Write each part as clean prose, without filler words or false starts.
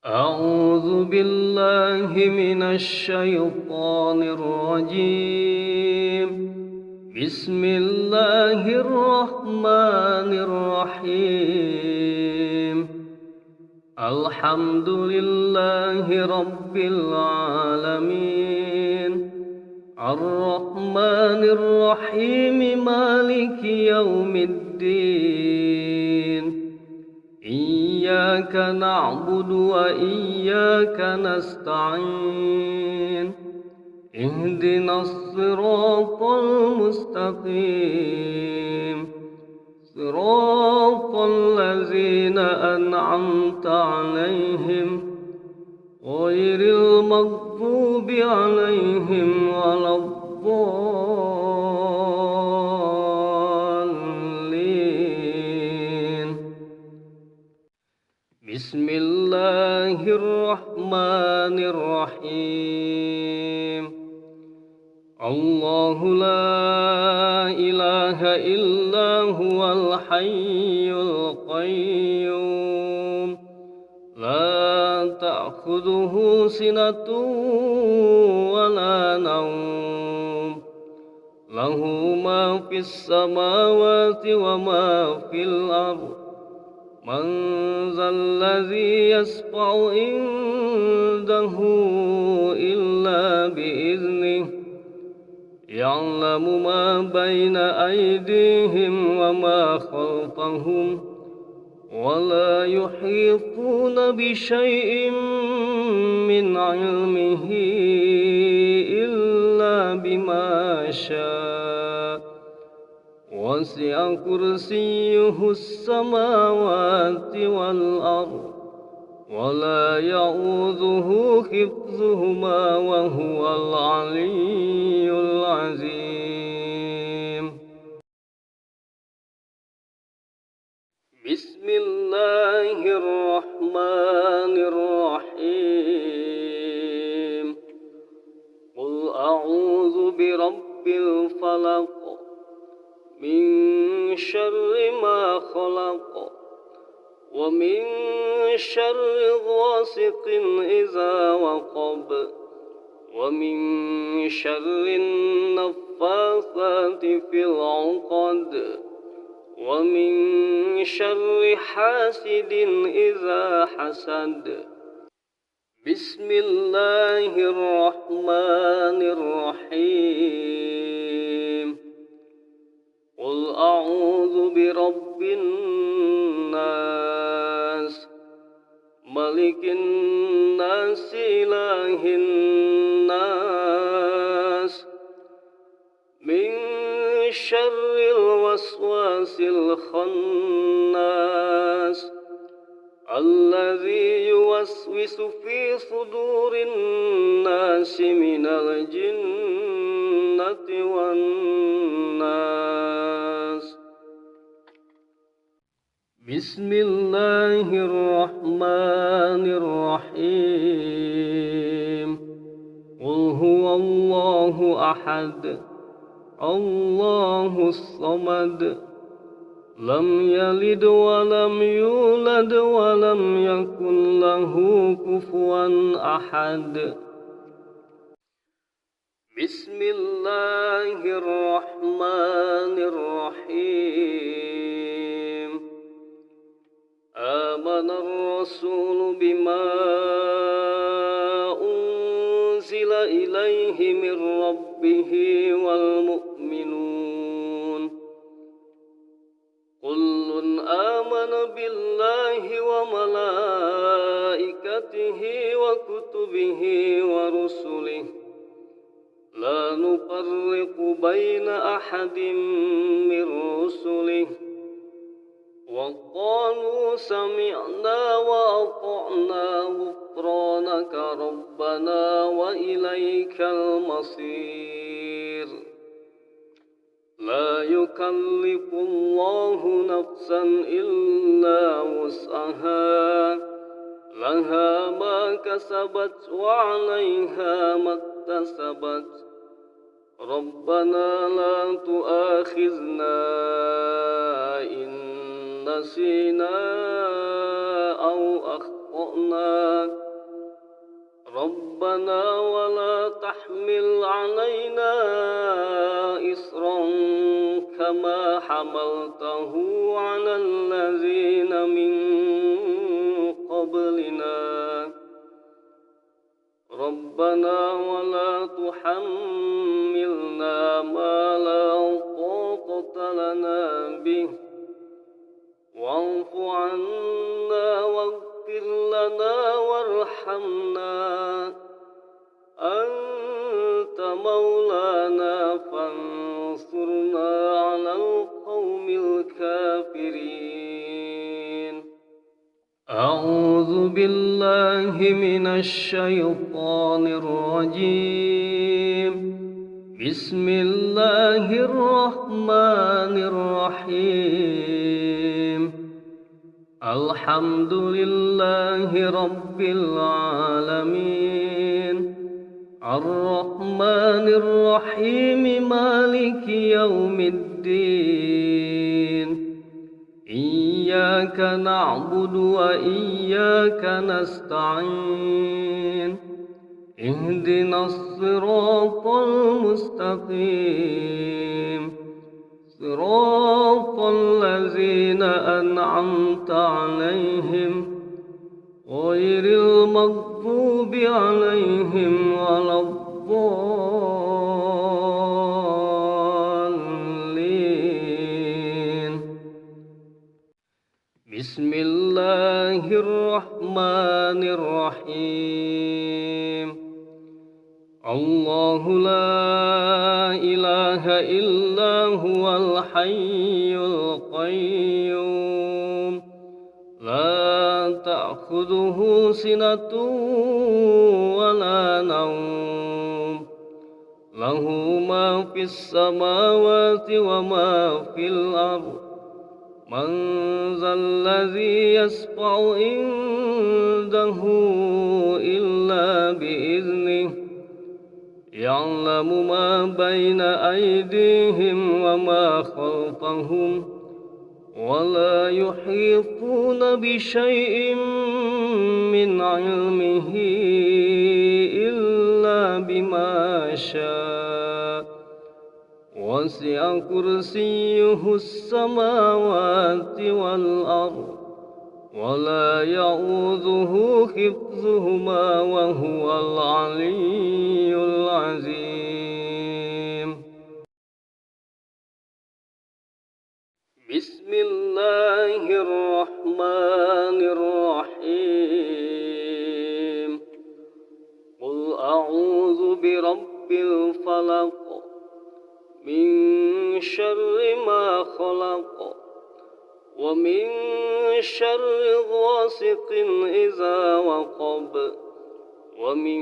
أعوذ بالله من الشيطان الرجيم. بسم الله الرحمن الرحيم. الحمد لله رب العالمين، الرحمن الرحيم، مالك يوم الدين. إياك نعبد وإياك نستعين. اهدنا الصراط المستقيم، صراط الذين أنعمت عليهم غير المغضوب عليهم ولا الضالين. بسم الله الرحمن الرحيم. الله لا إله إلا هو الحي القيوم، لا تأخذه سنة ولا نوم، له ما في السماوات وما في الأرض. من ذا الذي يشفع عنده إلا بإذنه، يعلم ما بين أيديهم وما خلفهم، ولا يحيطون بشيء من علمه إلا بما شاء. وسع كرسيه السماوات والأرض، ولا يؤوده حفظهما، وهو العلي العظيم. بسم الله الرحمن الرحيم. قل أعوذ برب الفلق، من شر ما خلق، ومن شر غاسق إذا وقب، ومن شر النفاثات في العقد، ومن شر حاسد إذا حسد. بسم الله الرحمن الرحيم. قل أعوذ برب الناس، ملك الناس، إله الناس، من شر الوسواس الخناس، الذي يوسوس في صدور الناس من الجنة والناس. بسم الله الرحمن الرحيم. قل هو الله أحد، الله الصمد، لم يلد ولم يولد ولم يكن له كفوا أحد. بسم الله الرحمن الرحيم. آمن الرسول بما أنزل إليه من ربه والمؤمنون، كل آمن بالله وملائكته وكتبه ورسله، لا نفرق بين أحد من رسله، وقالوا سمعنا وأطعنا غفرانك ربنا وإليك المصير. لا يكلف الله نفسا إلا وسعها، لها ما كسبت وعليها ما اكتسبت. ربنا لا تؤاخذنا إن نسينا أو أخطأنا. أخطأنا ربنا ولا تحمل علينا إصرا كما حملته على الذين من قبلنا ربنا ولا تحملنا ما لا طاقة لنا به واعف عنا واغفر لنا وارحمنا أنت مولانا فانصرنا على القوم الكافرين. أعوذ بالله من الشيطان الرجيم. بسم الله الرحمن الرحيم. الحمد لله رب العالمين الرحمن الرحيم مالك يوم الدين إياك نعبد وإياك نستعين اهدنا الصراط المستقيم صراط الذين أنعمت عليهم غير المغضوب عليهم ولا الضالين. بسم الله الرحمن الرحيم. الله لا إله إلا هو الحي القيوم لا تأخذه سنة ولا نوم له ما في السماوات وما في الأرض من ذا الذي يشفع عنده إلا بإذنه يعلم ما بين أيديهم وما خلفهم ولا يحيطون بشيء من علمه إلا بما شاء وسع كرسيه السماوات والأرض ولا يؤوده حفظهما وهو العلي العظيم. بسم الله الرحمن الرحيم. قل أعوذ برب الفلق من شر ما خلق ومن شر غاسق إذا وقب ومن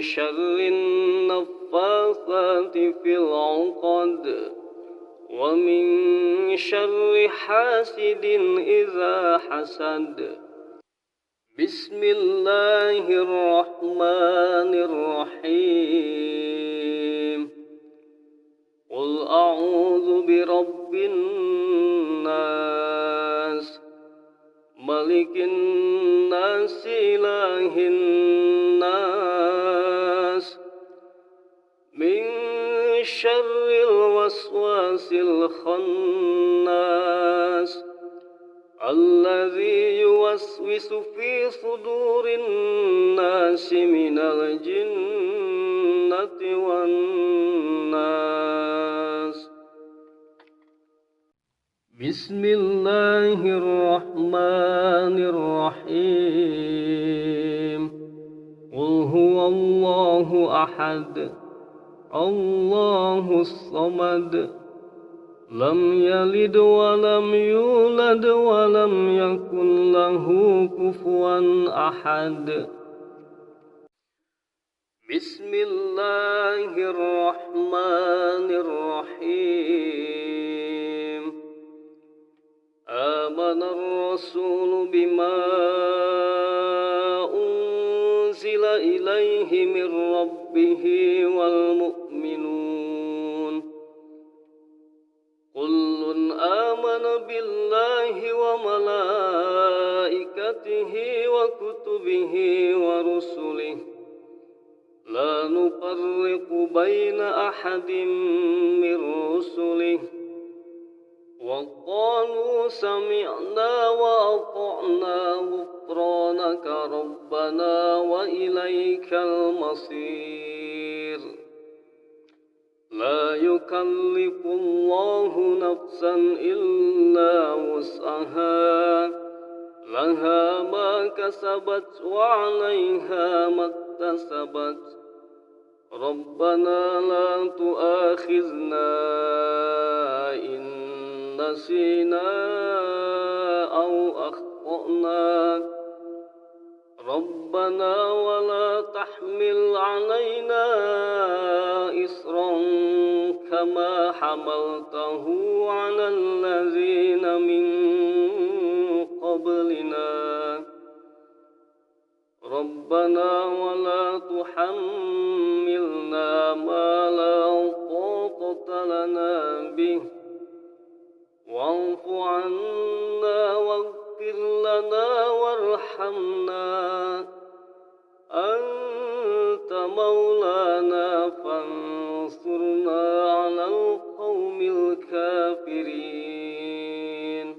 شر النفاثات في العقد ومن شر حاسد إذا حسد. بسم الله الرحمن الرحيم. قل أعوذ برب الناس ملك الناس إله الناس من شر الوسواس الخناس الذي يوسوس في صدور الناس من الجنة والناس. بسم الله الرحمن الرحيم. قل هو الله أحد الله الصمد لم يلد ولم يولد ولم يكن له كفوا أحد. بسم الله الرحمن الرحيم. آمن الرسول بما أنزل إليه من ربه والمؤمنون كل آمن بالله وملائكته وكتبه ورسله لا نفرق بين أحد من رسله وقالوا سمعنا وأطعنا غفرانك ربنا وإليك المصير لا يكلف الله نفسا إلا وسعها لها ما كسبت وعليها ما اكتسبت ربنا لا تؤاخذنا إن نسينا أو أخطأنا ربنا ولا تحمل علينا إصرا كما حملته على الذين من قبلنا ربنا ولا تحملنا ما لا طاقة لنا به واعف عنا واغفر لنا وارحمنا أنت مولانا فانصرنا على القوم الكافرين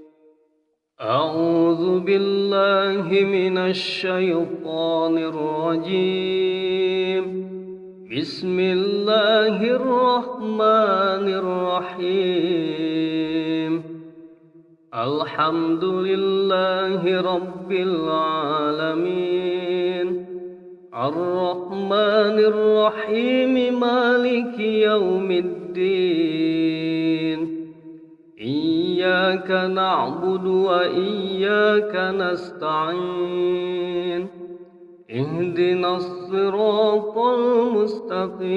أعوذ بالله من الشيطان الرجيم بسم الله الرحمن الرحيم الحمد لله رب العالمين الرحمن الرحيم مالك يوم الدين إياك نعبد وإياك نستعين اهدنا الصراط المستقيم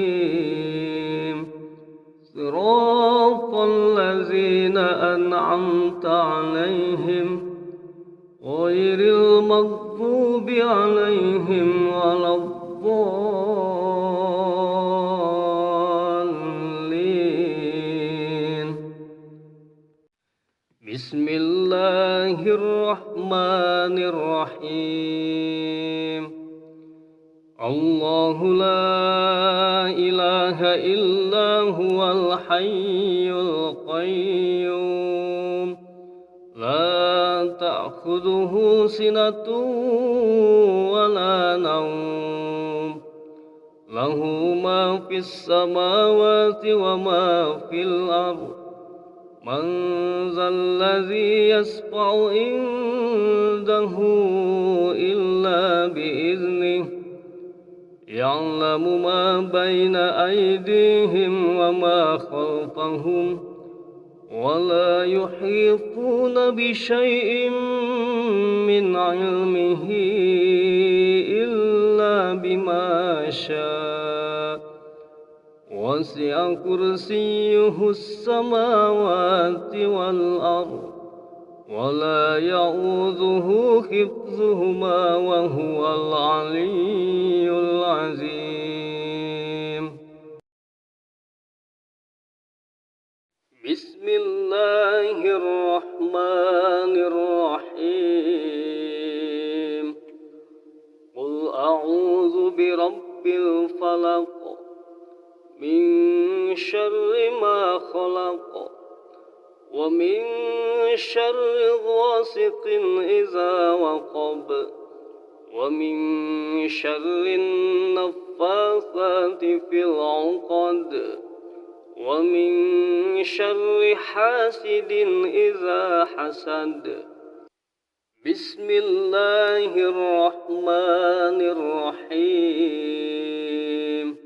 صراط الذين أنعمت عليهم غير المغضوب عليهم ولا الضالين بسم الله الرحمن الرحيم الله لا إله إلا هو الحي القيوم لا تأخذه سنة ولا نوم له ما في السماوات وما في الأرض من ذا الذي يشفع عنده إلا بإذنه يعلم ما بين أيديهم وما خلفهم ولا يحيطون بشيء من علمه إلا بما شاء وسع كرسيه السماوات والأرض ولا يؤوده حفظهما وهو العلي العظيم بسم الله الرحمن الرحيم قل أعوذ برب الفلق من شر ما خلق ومن شر غاسق إذا وقب ومن شر النفاثات في العقد ومن شر حاسد إذا حسد بسم الله الرحمن الرحيم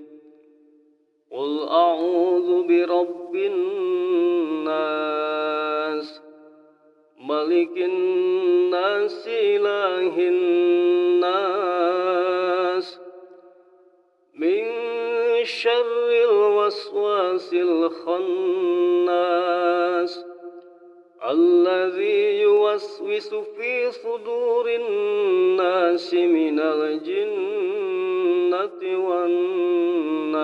قل أعوذ برب الناس ملك الناس إله الناس من شر الوسواس الخناس الذي يوسوس في صدور الناس من الجنة والناس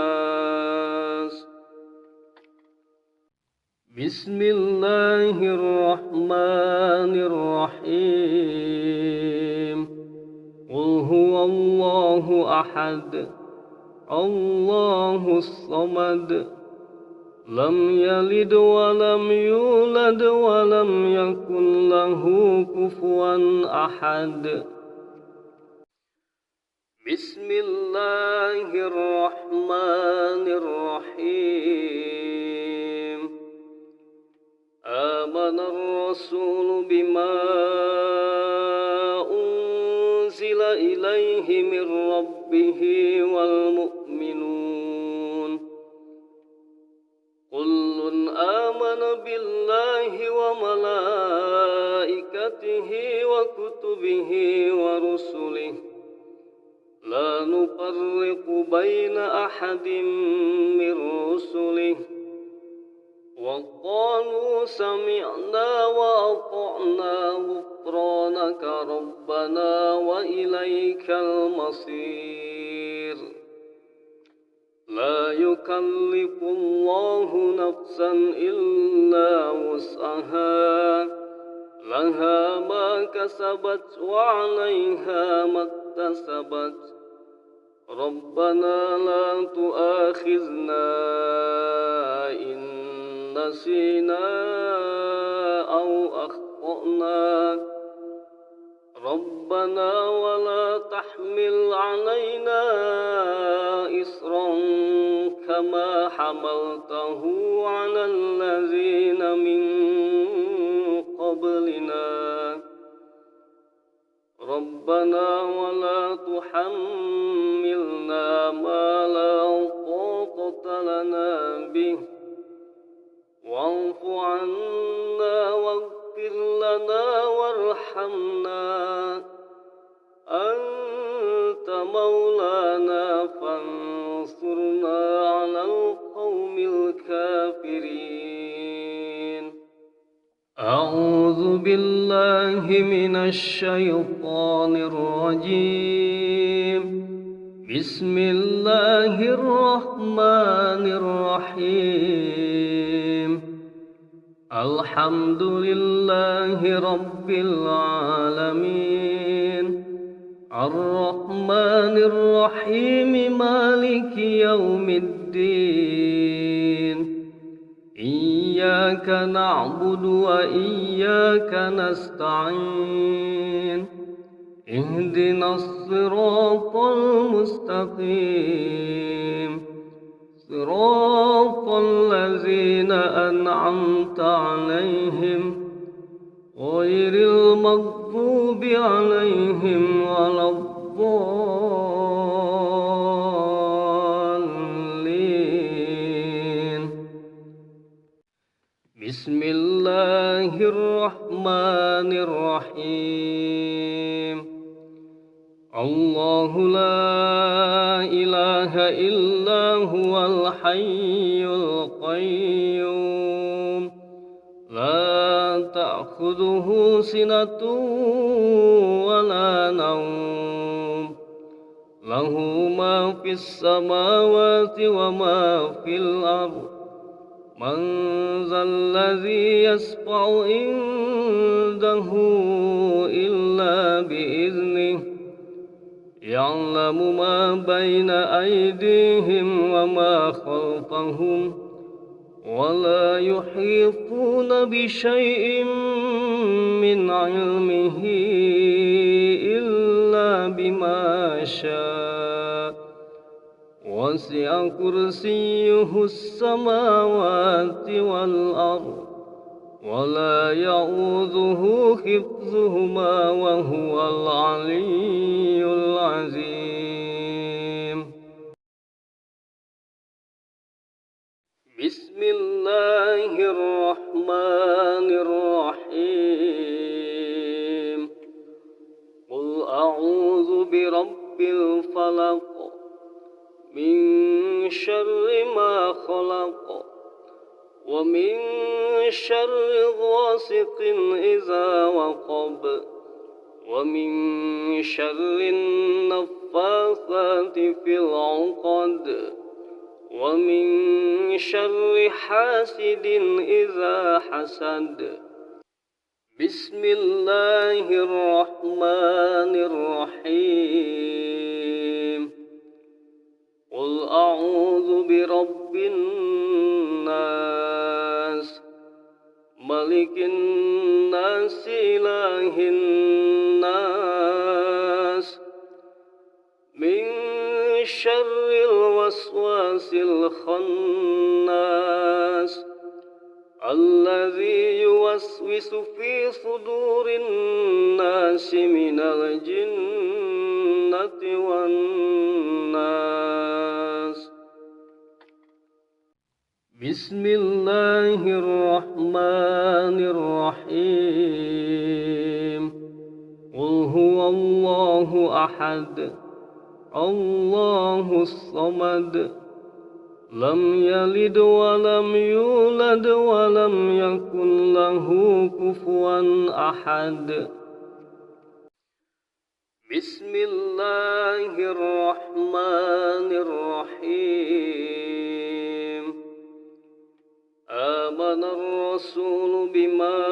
بسم الله الرحمن الرحيم قل هو الله أحد الله الصمد لم يلد ولم يولد ولم يكن له كفوا أحد بسم الله الرحمن الرحيم آمن الرسول بما أنزل إليه من ربه والمؤمنون كل آمن بالله وملائكته وكتبه ورسله لا نفرق بين أحد من رسله وقالوا سمعنا وأطعنا غفرانك ربنا وإليك المصير لا يكلف الله نفسا إلا وسعها لها ما كسبت وعليها ما اكتسبت ربنا لا تؤاخذنا إن نسينا أو أخطأنا ربنا ولا تحمل علينا إصرا كما حملته على الذين من قبلنا ربنا ولا تحملنا ما لا طاقة لنا به واعف عنا واغفر لنا وارحمنا أنت مولانا فانصرنا على القوم الكافرين أعوذ بالله من الشيطان الرجيم بسم الله الرحمن الرحيم الحمد لله رب العالمين الرحمن الرحيم مالك يوم الدين إياك نعبد وإياك نستعين اهدنا الصراط المستقيم صراط الذين أنعمت عليهم غير المغضوب عليهم ولا الضالين بسم الله الرحمن الرحيم الله لا إله إلا هو الحي القيوم لا تأخذه سنة ولا نوم له ما في السماوات وما في الأرض من ذا الذي يشفع عنده إلا بإذنه يعلم ما بين أيديهم وما خلفهم ولا يحيطون بشيء من علمه إلا بما شاء وسع كرسيه السماوات والأرض ولا يؤوده حفظهما وهو العلي العظيم بسم الله الرحمن الرحيم قل أعوذ برب الفلق من شر ما خلق ومن شر غاسق إذا وقب ومن شر النفاثات في العقد ومن شر حاسد إذا حسد بسم الله الرحمن الرحيم قل أعوذ برب الناس ملك الناس إله الناس من شر الوسواس الخناس الذي يوسوس في صدور الناس من الجنة والناس بسم الله الرحمن الرحيم قل هو الله أحد الله الصمد لم يلد ولم يولد ولم يكن له كفوا أحد بسم الله الرحمن الرحيم آمن الرسول بما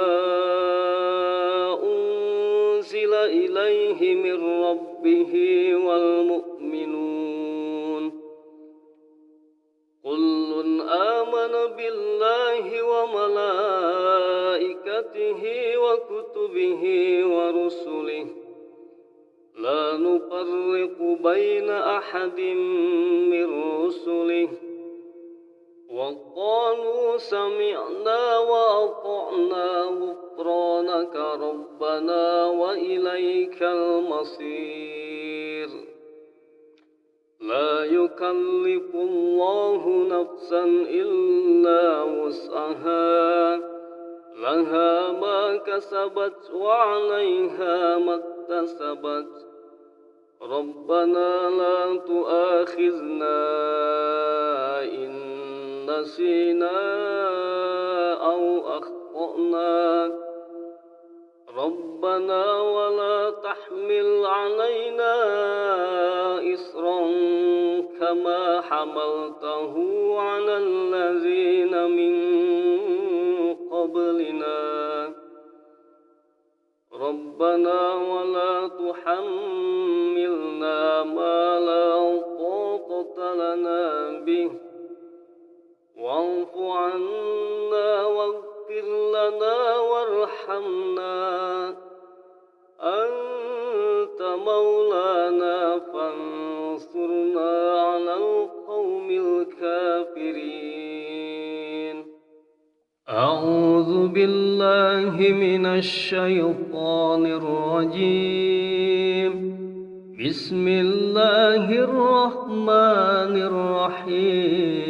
أنزل إليه من ربه والمؤمنون كل آمن بالله وملائكته وكتبه ورسله لا نفرق بين أحد من رسله وقالوا سمعنا وأطعنا غفرانك ربنا وإليك المصير لا يكلف الله نفسا إلا وسعها لها ما كسبت وعليها ما اكتسبت ربنا لا تؤاخذنا إن نسينا أو أخطأنا ربنا ولا تحمل علينا إصرا كما حملته على الذين من قبلنا ربنا ولا تحملنا ما لا طاقة لنا به واعف عنا واغفر لنا وارحمنا أنت مولانا فانصرنا على القوم الكافرين أعوذ بالله من الشيطان الرجيم بسم الله الرحمن الرحيم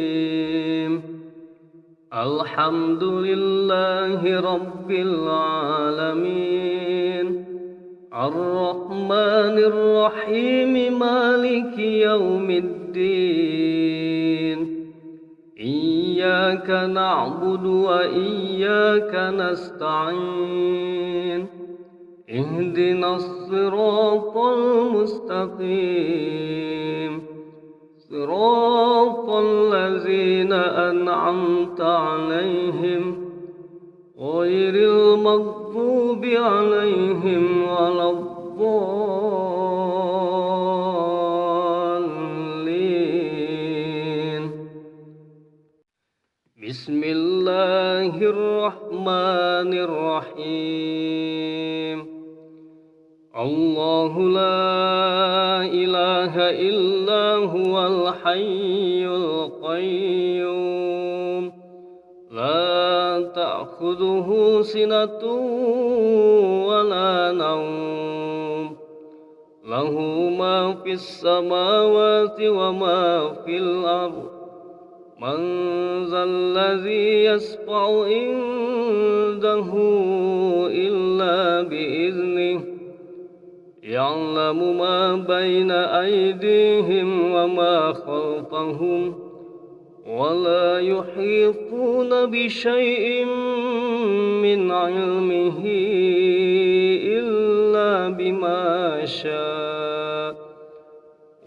الحمد لله رب العالمين الرحمن الرحيم مالك يوم الدين إياك نعبد وإياك نستعين اهدنا الصراط المستقيم صراط الذين أنعمت عليهم غير المغضوب عليهم ولا الضالين بسم الله الرحمن الرحيم الله لا إله إلا هو الحي القيوم لا تأخذه سنة ولا نوم له ما في السماوات وما في الأرض من ذا الذي يشفع عنده إلا بإذنه يعلم ما بين أيديهم وما خلفهم ولا يحيطون بشيء من علمه إلا بما شاء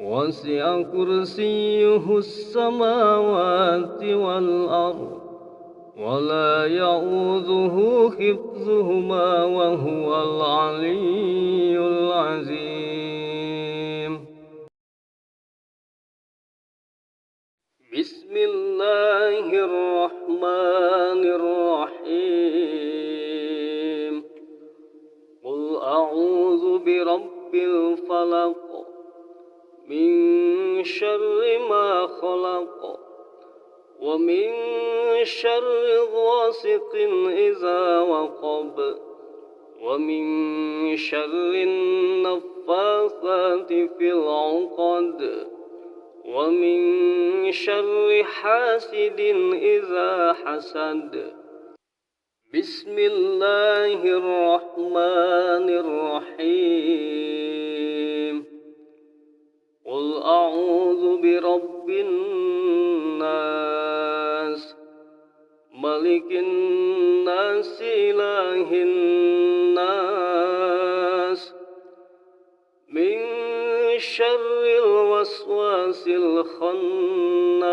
وسع كرسيه السماوات والأرض ولا يؤوده حفظهما وهو العلي العظيم. بسم الله الرحمن الرحيم. قل أعوذ برب الفلق من شر ما خلق ومن شر غاسق إذا وقب ومن شر النفاثات في العقد ومن شر حاسد إذا حسد. بسم الله الرحمن الرحيم. قل أعوذ برب الناس ملك الناس إله الناس من شر الوسواس الخناس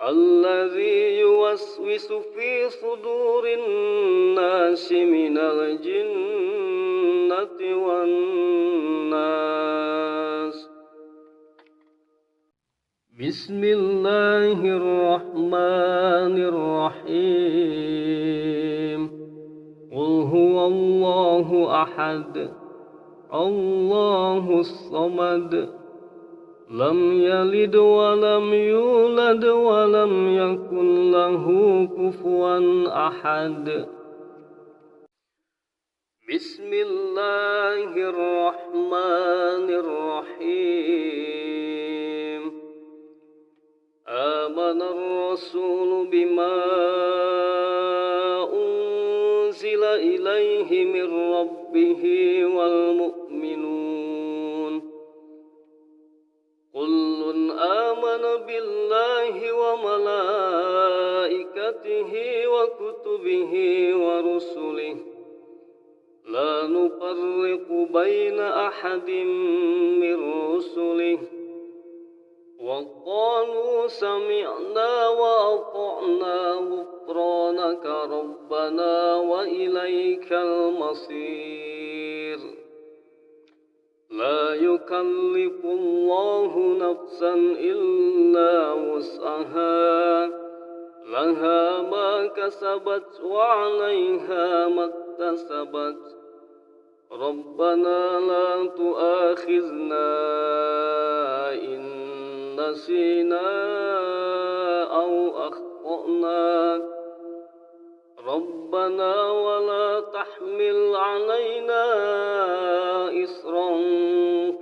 الذي يوسوس في صدور الناس من الجنة والناس. بسم الله الرحمن الرحيم. قل هو الله أحد الله الصمد لم يلد ولم يولد ولم يكن له كفوا أحد. بسم الله الرحمن الرحيم. آمن الرسول بما أنزل إليه من ربه والمؤمنون كل آمن بالله وملائكته وكتبه ورسله لا نفرق بين أحد من رسله وقالوا سمعنا وأطعنا غفرانك ربنا وإليك المصير. لا يكلف الله نفسا إلا وسعها لها ما كسبت وعليها ما اكتسبت ربنا لا تؤاخذنا إن نسينا أو أخطأنا ربنا ولا تحمل علينا إصرا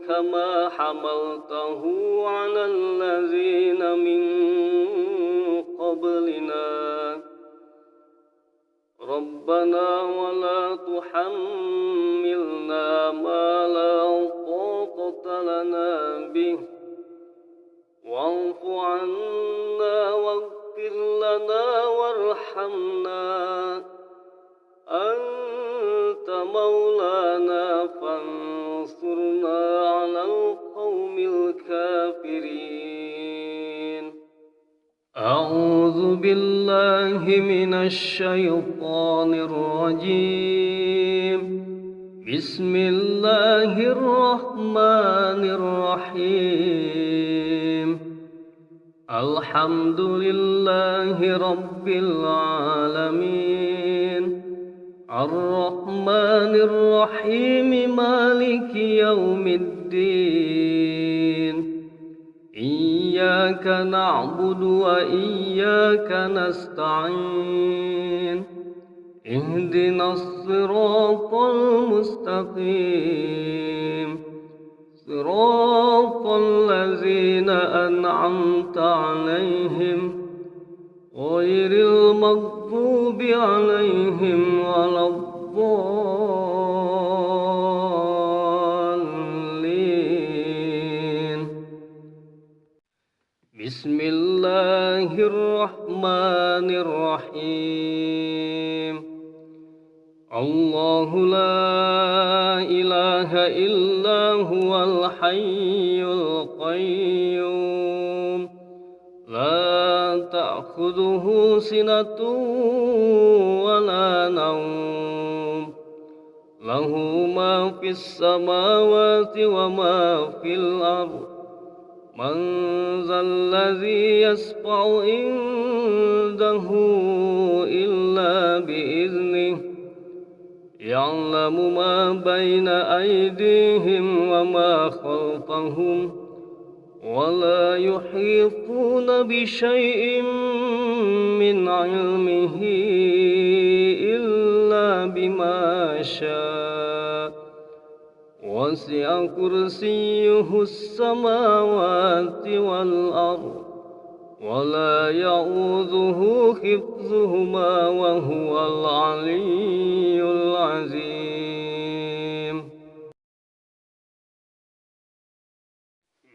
كما حملته على الذين من قبلنا ربنا ولا تحملنا ما لا طاقة لنا به واعف عنا واغفر لنا وارحمنا أنت مولانا فانصرنا على القوم الكافرين. أعوذ بالله من الشيطان الرجيم. بسم الله الرحمن الرحيم. الحمد لله رب العالمين الرحمن الرحيم مالك يوم الدين إياك نعبد وإياك نستعين اهدنا الصراط المستقيم صراط الذين أنعمت عليهم غير المغضوب عليهم ولا الضالين. بسم الله الرحمن الرحيم. الله لا إله إلا هو الحي القيوم لا تأخذه تأخذه سنة ولا نوم له ما في السماوات وما في الأرض من ذا الذي يشفع عنده إلا بإذنه يعلم ما بين أيديهم وما خلفهم ولا يحيطون بشيء من علمه إلا بما شاء وسع كرسيه السماوات والأرض ولا يؤوده حفظهما وهو العلي العظيم.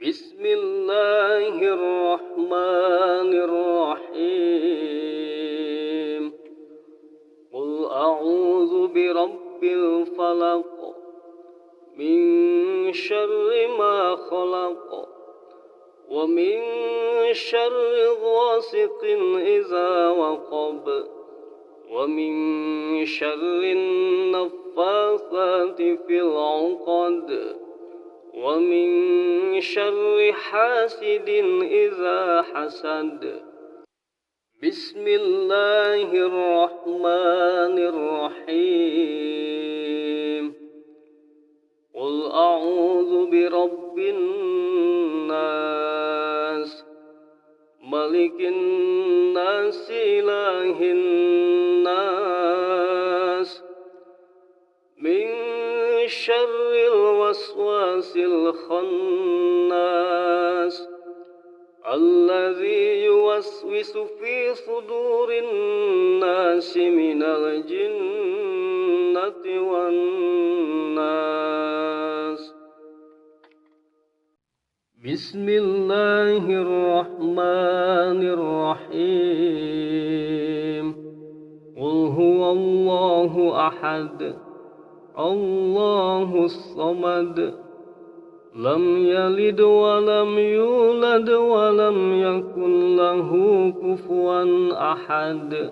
بسم الله الرحمن الرحيم. قل أعوذ برب الفلق من شر ما خلق ومن شر غاسق إذا وقب ومن شر النفاثات في العقد ومن شر حاسد إذا حسد. بسم الله الرحمن الرحيم. قل أعوذ برب الناس ملك الناس إله الناس من شر الوسواس الخناس الذي يوسوس في صدور الناس من الجنة والناس. بسم الله الرحمن الرحيم. قل هو الله أحد الله الصمد لم يلد ولم يولد ولم يكن له كفوا أحد.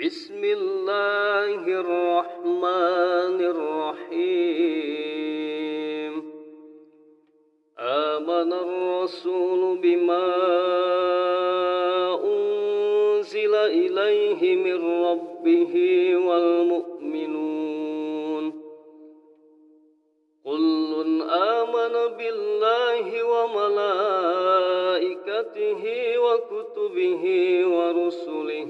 بسم الله الرحمن الرحيم. آمن الرسول بما أنزل إليه من ربه والمؤمنون كل آمن بالله وملائكته وكتبه ورسله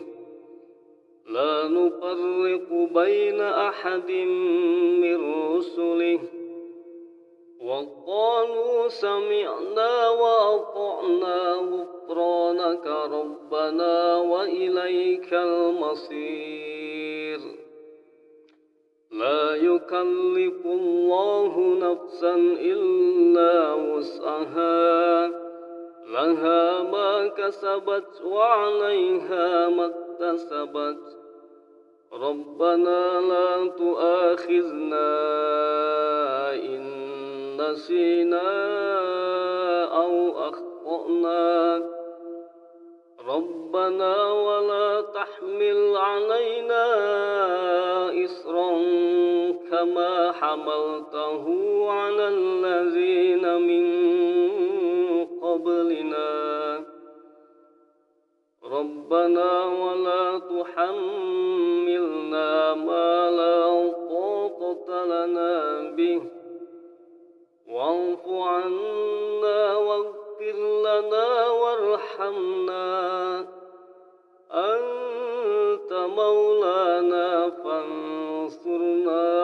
لا نفرق بين أحد من رسله وقالوا سمعنا وأطعنا غفرانك ربنا وإليك المصير. لا يكلف الله نفسا إلا وسعها لها ما كسبت وعليها ما اكتسبت ربنا لا تؤاخذنا إن نسينا أو أخطأنا ربنا ولا تحمل علينا إصرا كما حملته على الذين من قبلنا ربنا ولا تحملنا ما لا طاقة لنا به واعف عنا واغفر لنا وارحمنا أنت مولانا فانصرنا